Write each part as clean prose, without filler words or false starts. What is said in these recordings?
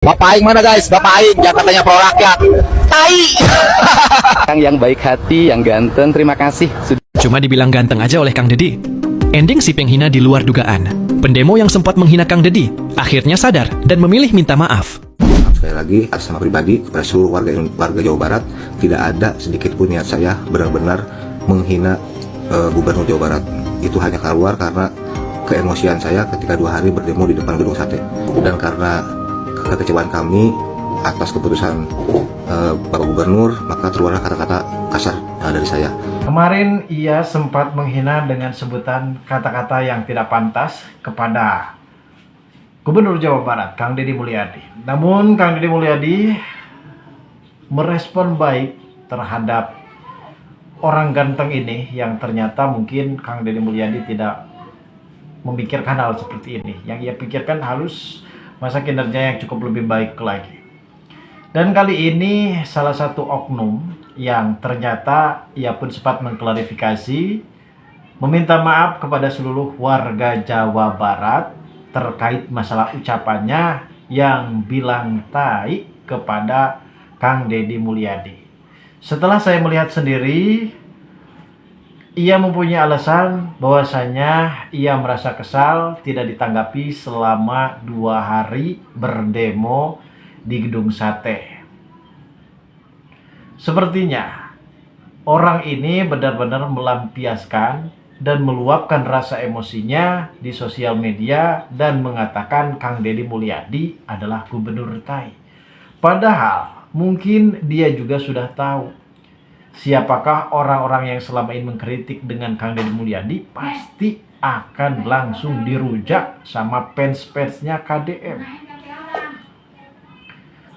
Bapak Aing mana guys? Bapak Aing yang katanya pro rakyat. Tai. Yang baik hati, yang ganteng, terima kasih. Cuma dibilang ganteng aja oleh Kang Deddy. Ending si penghina di luar dugaan. Pendemo yang sempat menghina Kang Deddy akhirnya sadar dan memilih minta maaf. Sekali lagi, atas nama pribadi kepada seluruh warga Jawa Barat, tidak ada sedikit pun niat saya benar-benar menghina Gubernur Jawa Barat. Itu hanya keluar karena keemosian saya ketika 2 hari berdemo di depan gedung sate, dan karena kekecewaan kami atas keputusan Bapak Gubernur, maka keluarlah kata-kata kasar dari saya. Kemarin ia sempat menghina dengan sebutan kata-kata yang tidak pantas kepada Gubernur Jawa Barat, Kang Deddy Mulyadi. Namun Kang Deddy Mulyadi merespon baik terhadap orang ganteng ini yang ternyata mungkin Kang Deddy Mulyadi tidak memikirkan hal seperti ini. Yang ia pikirkan harus masa kinerja yang cukup lebih baik lagi. Dan kali ini salah satu oknum yang ternyata ia pun sempat mengklarifikasi, meminta maaf kepada seluruh warga Jawa Barat terkait masalah ucapannya yang bilang tai kepada Kang Deddy Mulyadi. Setelah saya melihat sendiri, ia mempunyai alasan bahwasanya ia merasa kesal tidak ditanggapi selama 2 hari berdemo di gedung sate. Sepertinya orang ini benar-benar melampiaskan dan meluapkan rasa emosinya di sosial media dan mengatakan Kang Deddy Mulyadi adalah gubernur tai. Padahal mungkin dia juga sudah tahu siapakah orang-orang yang selama ini mengkritik dengan Kang Deddy Mulyadi. Pasti akan langsung dirujak sama fans-fansnya KDM.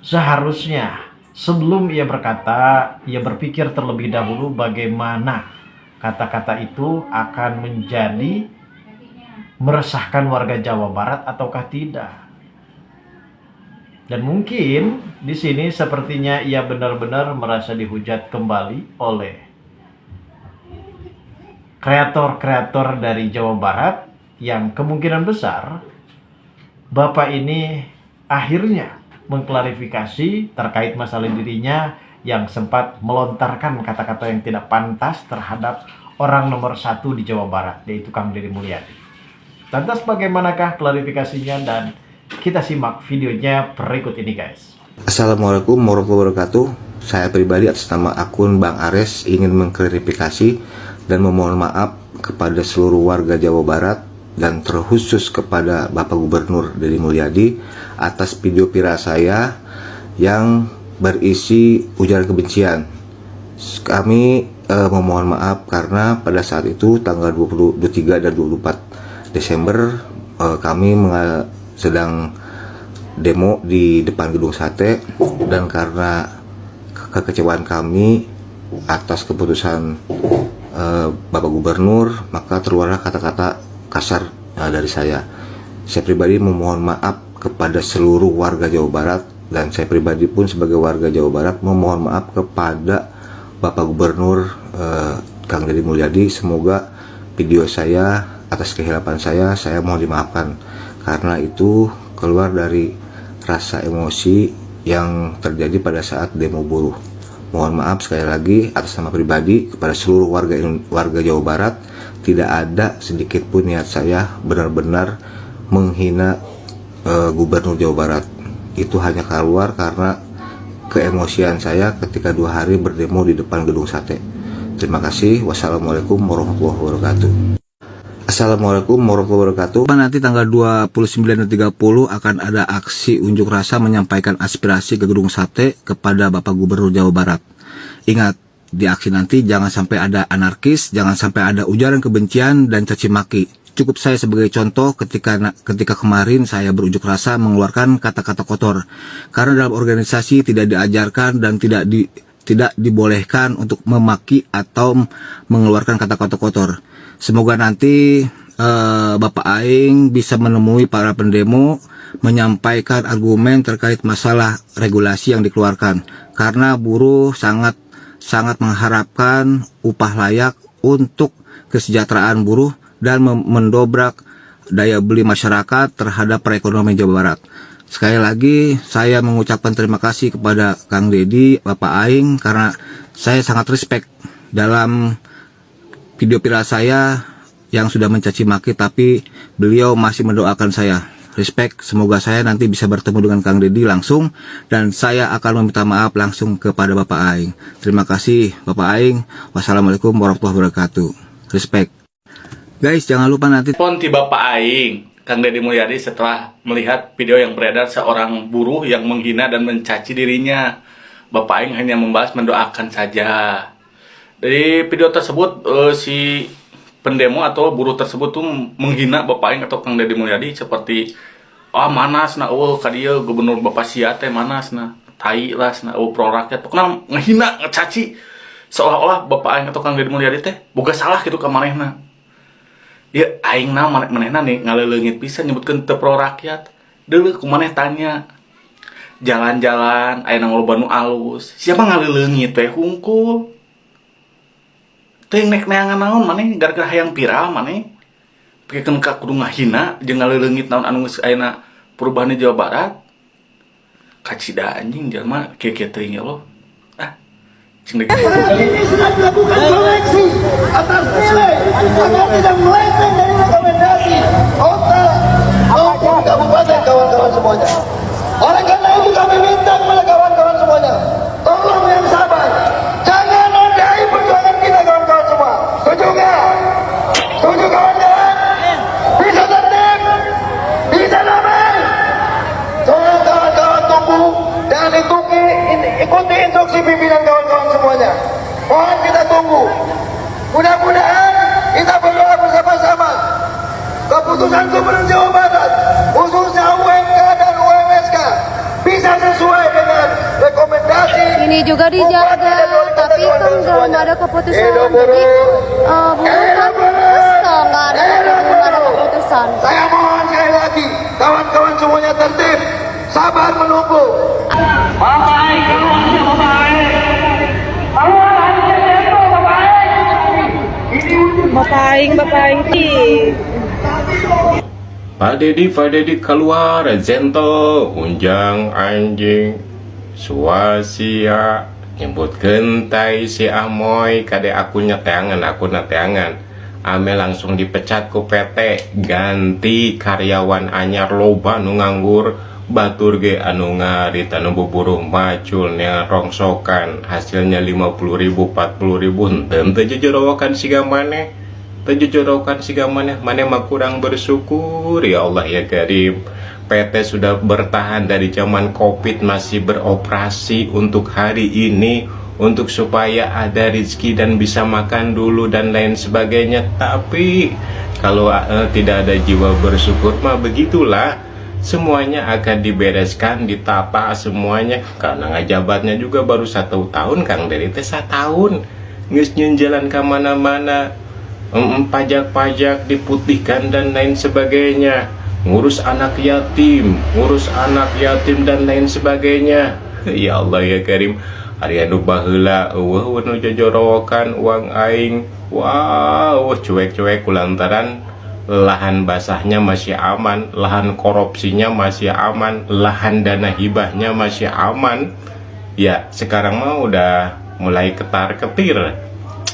Seharusnya sebelum ia berkata, ia berpikir terlebih dahulu bagaimana kata-kata itu akan menjadi meresahkan warga Jawa Barat ataukah tidak. Dan mungkin di sini sepertinya ia benar-benar merasa dihujat kembali oleh kreator-kreator dari Jawa Barat yang kemungkinan besar Bapak ini akhirnya mengklarifikasi terkait masalah dirinya yang sempat melontarkan kata-kata yang tidak pantas terhadap orang nomor 1 di Jawa Barat, yaitu Kang Deddy Mulyadi. Lantas bagaimanakah klarifikasinya, dan kita simak videonya berikut ini guys. Assalamualaikum warahmatullahi wabarakatuh. Saya pribadi atas nama akun Bang Ares ingin mengklarifikasi dan memohon maaf kepada seluruh warga Jawa Barat dan terkhusus kepada Bapak Gubernur Deddy Mulyadi atas video viral saya yang berisi ujaran kebencian. Kami memohon maaf karena pada saat itu tanggal 23 dan 24 Desember kami sedang demo di depan gedung sate, dan karena kekecewaan kami atas keputusan Bapak Gubernur, maka keluarlah kata-kata kasar dari saya. Saya pribadi memohon maaf kepada seluruh warga Jawa Barat, dan saya pribadi pun sebagai warga Jawa Barat memohon maaf kepada Bapak Gubernur Kang Deddy Mulyadi. Semoga video saya atas kehilapan saya mohon dimaafkan, karena itu keluar dari rasa emosi yang terjadi pada saat demo buruh. Mohon maaf sekali lagi atas nama pribadi kepada seluruh warga Jawa Barat. Tidak ada sedikit pun niat saya benar-benar menghina Gubernur Jawa Barat. Itu hanya keluar karena keemosian saya ketika 2 hari berdemo di depan gedung sate. Terima kasih. Wassalamualaikum warahmatullahi wabarakatuh. Assalamualaikum warahmatullahi wabarakatuh. Nanti tanggal 29 dan 30 akan ada aksi unjuk rasa menyampaikan aspirasi ke gedung sate kepada Bapak Gubernur Jawa Barat. Ingat, di aksi nanti jangan sampai ada anarkis, jangan sampai ada ujaran kebencian dan caci maki. Cukup saya sebagai contoh ketika kemarin saya berunjuk rasa mengeluarkan kata-kata kotor. Karena dalam organisasi tidak diajarkan dan tidak dibolehkan untuk memaki atau mengeluarkan kata-kata kotor. Semoga nanti Bapak Aing bisa menemui para pendemo, menyampaikan argumen terkait masalah regulasi yang dikeluarkan. Karena buruh sangat mengharapkan upah layak untuk kesejahteraan buruh dan mendobrak daya beli masyarakat terhadap perekonomian Jawa Barat. Sekali lagi saya mengucapkan terima kasih kepada Kang Deddy, Bapak Aing, karena saya sangat respect dalam video viral saya yang sudah mencaci maki, tapi beliau masih mendoakan saya. Respect, semoga saya nanti bisa bertemu dengan Kang Deddy langsung, dan saya akan meminta maaf langsung kepada Bapak Aing. Terima kasih Bapak Aing. Wassalamualaikum warahmatullahi wabarakatuh. Respect. Guys, jangan lupa nanti Ponti Bapak Aing, Kang Deddy Mulyadi setelah melihat video yang beredar seorang buruh yang menghina dan mencaci dirinya. Bapak Aing hanya membalas mendoakan saja. Dari video tersebut si pendemo atau buruh tersebut tuh menghina Bapak Aing atau Kang Deddy Mulyadi seperti manas na kadia gubernur Bapak sia teh manas na tai lah na pro rakyat pokoknya ngehina ngecaci seolah-olah Bapak Aing atau Kang Deddy Mulyadi teh boga salah gitu ka manehna. Ya aing na manehna nih ngaleuleungit pisan nyebutkeun teu pro rakyat. Deuleu kumaneh tanya. Jalan-jalan aya nang loba nu alus. Siapa ngaleuleungit teh hungkul. Teu nek neangan naon maneh gara-gara hayang viral maneh. Pikeun ka kudu ngahina jeung ngaleuleungit naon anu geus ayeuna perubahan di Jawa Barat. Kacida anjing jelema kieu-kieu teuing ya Allah. Ini sudah dilakukan koleksi atas nilai agar tidak melenceng dari rekomendasi kota maupun kabupaten kawan-kawan semuanya. Oleh karena itu kami minta kepada kawan-kawan semuanya, tolong yang sabar, jangan nodai perjuangan kita kawan-kawan semua. Setuju nggak? Setuju kawan-kawan? Bisa tertib, bisa damai. Tolong kawan-kawan tunggu dan ikuti instruksi pimpinan kawan-kawan semuanya. Mohon kita tunggu. Mudah-mudahan kita berdoa bersama-sama. Keputusan Gubernur Jawa Barat, khususnya UMK dan UMSK, bisa sesuai dengan rekomendasi. Ini juga dijaga, tapi kan belum ada keputusan. Jadi nggak ada keputusan. Saya mohon sekali lagi, kawan-kawan semuanya tertib, sabar menunggu. Bapak Aing Pak Deddy keluar zento unjang anjing suasia nyebut gentai si Amoy kade aku nateangan ame langsung dipecat ku PT ganti karyawan anyar loba nu nganggur batur ge anu ngarit anu buburuh macul nya rongsokan hasilnya 50.000 40.000 henteu jejorowokan siga maneh maneh mah kurang bersyukur ya Allah ya Karim. PT sudah bertahan dari zaman Covid masih beroperasi untuk hari ini untuk supaya ada rezeki dan bisa makan dulu dan lain sebagainya. Tapi kalau tidak ada jiwa bersyukur mah begitulah. Semuanya akan dibereskan, ditata semuanya. Karena ngajabatnya juga baru 1 tahun, Kang Deddy teh 1 tahun geus jalan ke mana-mana. Pajak-pajak diputihkan dan lain sebagainya, ngurus anak yatim dan lain sebagainya. Ya Allah ya Karim, hari anu baheula eueuh nu jojorokan uang aing, cuek-cuek kulantaran lahan basahnya masih aman, lahan korupsinya masih aman, lahan dana hibahnya masih aman. Ya sekarang mah udah mulai ketar-ketir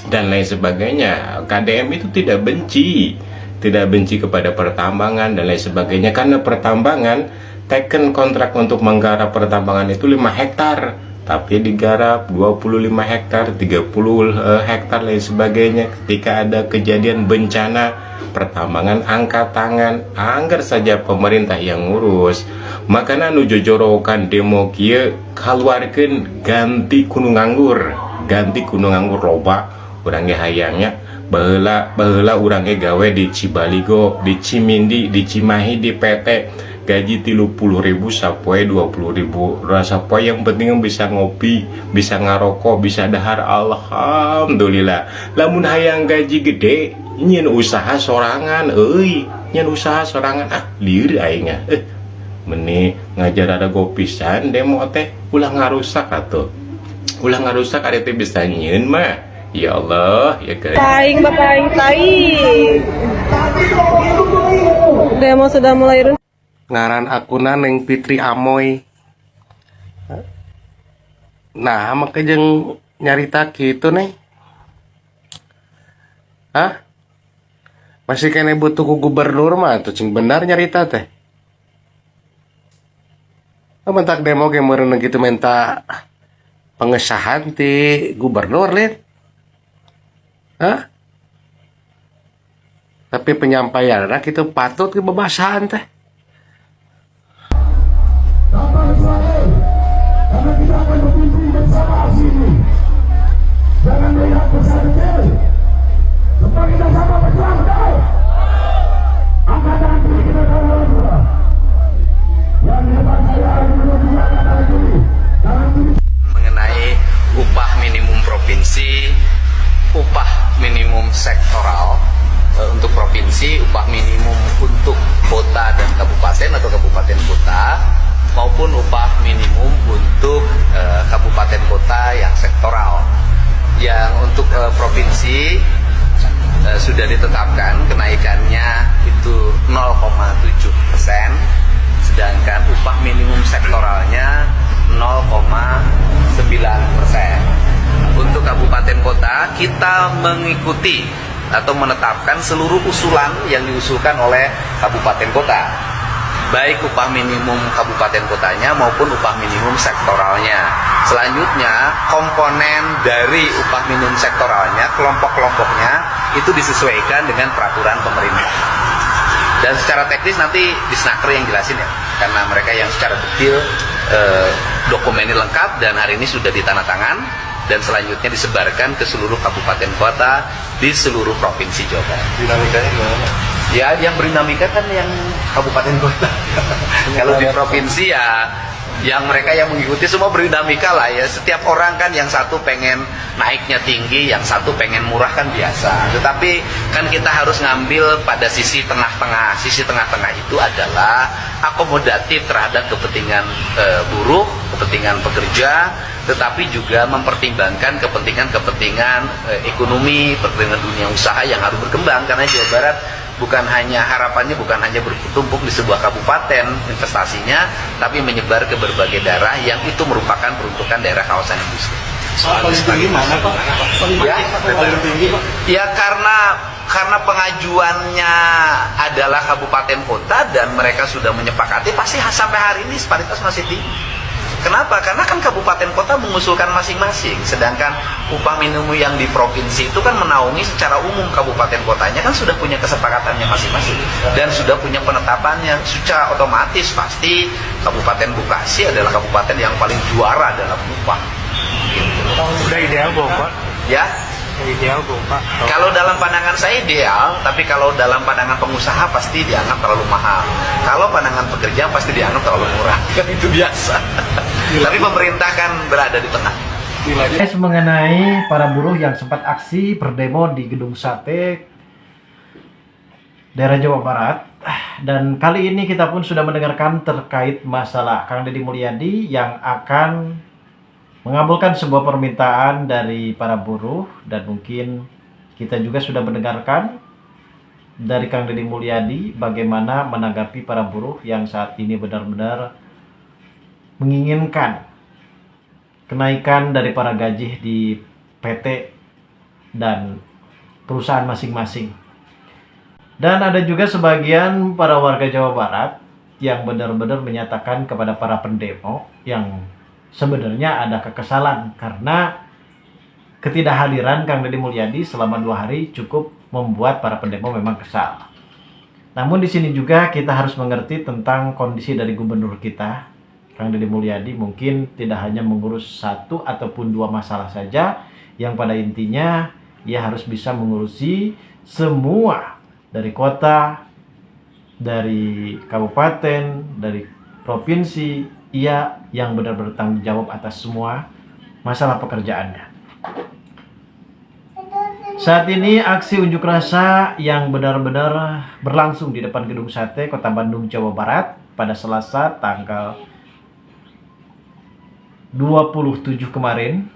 dan lain sebagainya. KDM itu tidak benci kepada pertambangan dan lain sebagainya, karena pertambangan teken kontrak untuk menggarap pertambangan itu 5 hektar tapi digarap 25 hektar 30 hektar lain sebagainya. Ketika ada kejadian bencana pertambangan angkat tangan, anggar saja pemerintah yang ngurus. Makanya nu jojorokan demo kieu kaluarkeun ganti kuno nganggur loba. Urang ge hayangnya baheula urang ge gawe di Cibaligo, di Cimindi, di Cimahi, di PT gaji 30.000 sapoe 20.000 rasa poe, yang penting bisa ngopi, bisa ngarokok, bisa dahar. Alhamdulillah. Lamun hayang gaji gede nyen usaha sorangan lieur aingnya meni ngajar ada gopisan demo teh ulah ngarusak ada teh bisa nyen mah. Ya Allah, ya Karim. Bapak Aing tai. Demo sudah mulai Ngaran akuna Neng Fitri Amoy. Nah, maka jeung nyarita gitu Neng. Hah? Masih kene butuh ku gubernur mah tuh cing benar nyarita teh. Mentak demo ge meureun gitu minta pengesahan ti gubernur lin. Hah? Tapi penyampaianna kitu patut kebebasan teh. Jangan melihat besar kecil. Supaya kita sama berjuang tahu. Angkatan kiri kita tahu. Yang hebat saya hari ini angkatan kiri. Mengenai upah minimum provinsi, upah minimum sektoral untuk provinsi, upah minimum untuk kota dan kabupaten atau kabupaten kota, maupun upah minimum untuk kabupaten kota yang sektoral. Yang untuk provinsi sudah ditetapkan kenaikannya itu 0,7%, sedangkan upah minimum sektoralnya 0,9%. Untuk kabupaten kota kita mengikuti atau menetapkan seluruh usulan yang diusulkan oleh kabupaten kota, baik upah minimum kabupaten kotanya maupun upah minimum sektoralnya. Selanjutnya, komponen dari upah minimum sektoralnya, kelompok-kelompoknya itu disesuaikan dengan peraturan pemerintah. Dan secara teknis nanti di Snaker yang jelasin ya, karena mereka yang secara detail dokumennya lengkap dan hari ini sudah ditandatangan dan selanjutnya disebarkan ke seluruh kabupaten kota di seluruh provinsi Jawa Barat. Dinamikanya gimana? Ya, yang berdinamika kan yang kabupaten kota. Kalau di provinsi ya, yang mereka yang mengikuti semua berdinamika lah ya. Setiap orang kan yang satu pengen naiknya tinggi, yang satu pengen murah kan biasa. Tetapi kan kita harus ngambil pada sisi tengah-tengah. Sisi tengah-tengah itu adalah akomodatif terhadap kepentingan buruh, kepentingan pekerja, tetapi juga mempertimbangkan kepentingan-kepentingan ekonomi, kepentingan dunia usaha yang harus berkembang. Karena Jawa Barat harapannya bukan hanya bertumpuk di sebuah kabupaten investasinya, tapi menyebar ke berbagai daerah yang itu merupakan peruntukan daerah kawasan industri. Paling tinggi mana Pak? Paling tinggi Pak? Ya karena pengajuannya adalah kabupaten kota dan mereka sudah menyepakati, pasti sampai hari ini disparitas masih tinggi. Kenapa? Karena kan kabupaten kota mengusulkan masing-masing, sedangkan upah minimum yang di provinsi itu kan menaungi secara umum kabupaten kotanya kan sudah punya kesepakatannya masing-masing dan sudah punya penetapannya. Secara otomatis pasti Kabupaten Bekasi adalah kabupaten yang paling juara dalam upah. Gitu. Udah ideal belum Pak? Ya. Ideal belum Pak? Kalau dalam pandangan saya ideal, tapi kalau dalam pandangan pengusaha pasti dianggap terlalu mahal. Kalau pandangan pekerja pasti dianggap terlalu murah. Kan itu biasa. Tapi pemerintah kan berada di tengah. Mengenai para buruh yang sempat aksi berdemo di Gedung Sate daerah Jawa Barat, dan kali ini kita pun sudah mendengarkan terkait masalah Kang Deddy Mulyadi yang akan mengabulkan sebuah permintaan dari para buruh, dan mungkin kita juga sudah mendengarkan dari Kang Deddy Mulyadi bagaimana menanggapi para buruh yang saat ini benar-benar menginginkan kenaikan dari para gaji di PT dan perusahaan masing-masing. Dan ada juga sebagian para warga Jawa Barat yang benar-benar menyatakan kepada para pendemo yang sebenarnya ada kekesalan karena ketidakhadiran Kang Deddy Mulyadi selama 2 hari cukup membuat para pendemo memang kesal. Namun di sini juga kita harus mengerti tentang kondisi dari gubernur kita, Kang Deddy Mulyadi mungkin tidak hanya mengurus 1 ataupun 2 masalah saja, yang pada intinya ia harus bisa mengurusi semua dari kota, dari kabupaten, dari provinsi, ia yang benar-benar bertanggung jawab atas semua masalah pekerjaannya. Saat ini aksi unjuk rasa yang benar-benar berlangsung di depan Gedung Sate, Kota Bandung, Jawa Barat pada Selasa tanggal 27 kemarin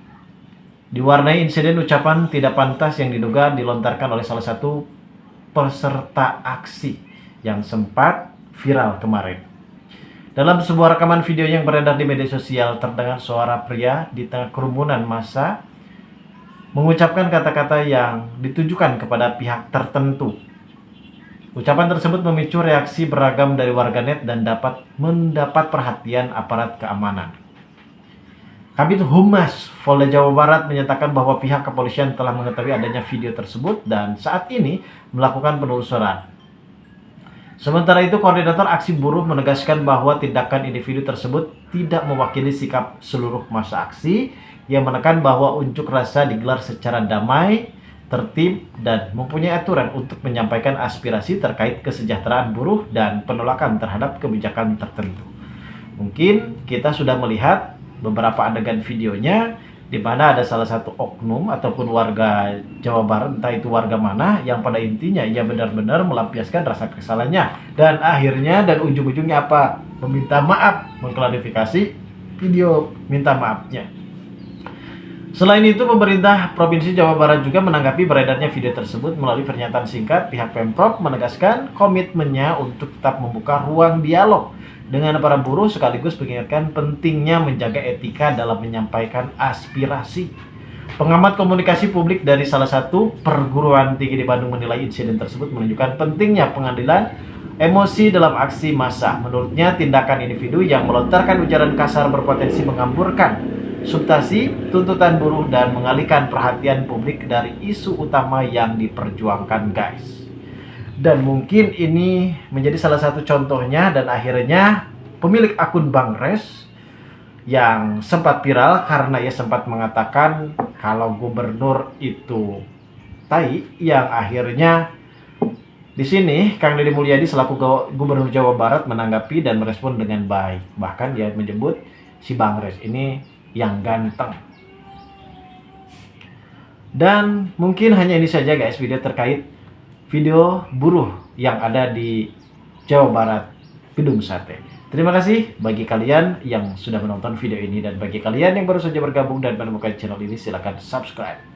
diwarnai insiden ucapan tidak pantas yang diduga dilontarkan oleh salah satu peserta aksi yang sempat viral kemarin. Dalam sebuah rekaman video yang beredar di media sosial, terdengar suara pria di tengah kerumunan massa mengucapkan kata-kata yang ditujukan kepada pihak tertentu. Ucapan tersebut memicu reaksi beragam dari warganet dan dapat mendapat perhatian aparat keamanan. Kabid Humas Polda Jawa Barat menyatakan bahwa pihak kepolisian telah mengetahui adanya video tersebut dan saat ini melakukan penelusuran. Sementara itu, Koordinator Aksi Buruh menegaskan bahwa tindakan individu tersebut tidak mewakili sikap seluruh massa aksi yang menekan bahwa unjuk rasa digelar secara damai, tertib, dan mempunyai aturan untuk menyampaikan aspirasi terkait kesejahteraan buruh dan penolakan terhadap kebijakan tertentu. Mungkin kita sudah melihat beberapa adegan videonya di mana ada salah satu oknum ataupun warga Jawa Barat, entah itu warga mana, yang pada intinya ia benar-benar melampiaskan rasa kesalahnya dan akhirnya dan ujung-ujungnya apa? Meminta maaf, mengklarifikasi video minta maafnya. Selain itu, pemerintah Provinsi Jawa Barat juga menanggapi beredarnya video tersebut melalui pernyataan singkat. Pihak Pemprov menegaskan komitmennya untuk tetap membuka ruang dialog dengan para buruh sekaligus mengingatkan pentingnya menjaga etika dalam menyampaikan aspirasi. Pengamat komunikasi publik dari salah satu perguruan tinggi di Bandung menilai insiden tersebut menunjukkan pentingnya pengadilan emosi dalam aksi massa. Menurutnya, tindakan individu yang melontarkan ujaran kasar berpotensi mengamburkan substansi tuntutan buruh dan mengalihkan perhatian publik dari isu utama yang diperjuangkan, guys. Dan mungkin ini menjadi salah satu contohnya dan akhirnya pemilik akun Bang Res yang sempat viral karena ia sempat mengatakan kalau gubernur itu tai, yang akhirnya di sini Kang Deddy Mulyadi selaku Gubernur Jawa Barat menanggapi dan merespon dengan baik. Bahkan dia menyebut si Bang Res ini yang ganteng. Dan mungkin hanya ini saja, guys, video terkait video buruh yang ada di Jawa Barat, Gedung Sate. Terima kasih bagi kalian yang sudah menonton video ini, dan bagi kalian yang baru saja bergabung dan menemukan channel ini, silahkan subscribe.